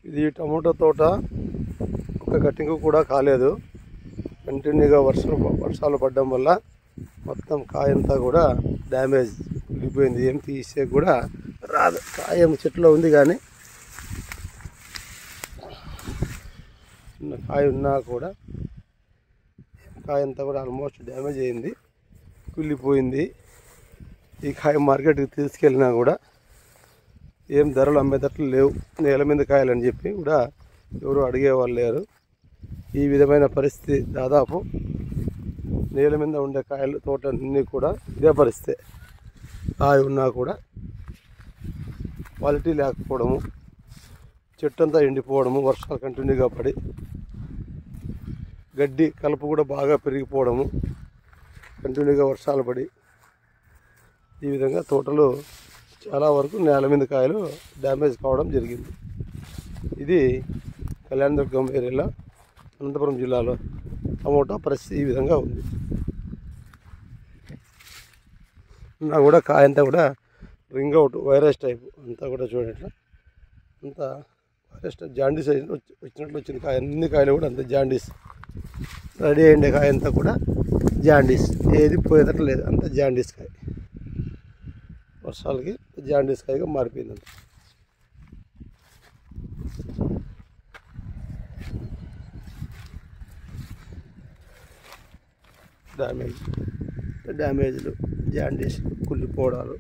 ఇది టమోటా తోట, ఒక కటింగ్ కూడా కాలేదు. కంటిన్యూగా వర్షాలు పడడం వల్ల మొత్తం కాయ అంతా కూడా డ్యామేజ్ వెళ్ళిపోయింది. ఏం తీసే కూడా రాదు. కాయ చెట్లో ఉంది కానీ కాయ ఉన్నా కూడా కాయ అంతా కూడా ఆల్మోస్ట్ డ్యామేజ్ అయింది, కుళ్ళిపోయింది. ఈ కాయ మార్కెట్కి తీసుకెళ్ళినా కూడా ఏం ధరలు అమ్మేటట్లు లేవు. నేల మీద కాయలని చెప్పి కూడా ఎవరు అడిగేవాళ్ళు లేరు. ఈ విధమైన పరిస్థితి దాదాపు నేల మీద ఉండే కాయలు తోటలన్నీ కూడా ఇదే పరిస్థితి. కాయ ఉన్నా కూడా క్వాలిటీ లేకపోవడము, చెట్టు అంతా ఎండిపోవడము, వర్షాలు కంటిన్యూగా పడి గడ్డి కలుపు కూడా బాగా పెరిగిపోవడము, కంటిన్యూగా వర్షాలు పడి ఈ విధంగా తోటలు చాలా వరకు నేల మీద కాయలు డ్యామేజ్ కావడం జరిగింది. ఇది కళ్యాణదుర్గం ఏరియాలో అనంతపురం జిల్లాలో టమోటా పరిస్థితి ఈ విధంగా ఉంది. నా కూడా కాయ అంతా కూడా రింగ్ అవుట్ వైరస్ టైప్ అంతా కూడా చూడండి, అంతా వైరస్ టైప్ జాండీస్ వచ్చినట్లు వచ్చింది. కాయ అన్ని కాయలు కూడా అంత జాండీస్ రెడీ అయ్యే కాయ అంతా కూడా జాండీస్, ఏది పోయేటట్లు లేదు, అంత జాండీస్ కాయ. వర్షాలకి జాండీస్ కాయగా మారిపోయిందంట. డ్యామేజ్లు, జాండీస్, కుళ్ళిపోవడాలు.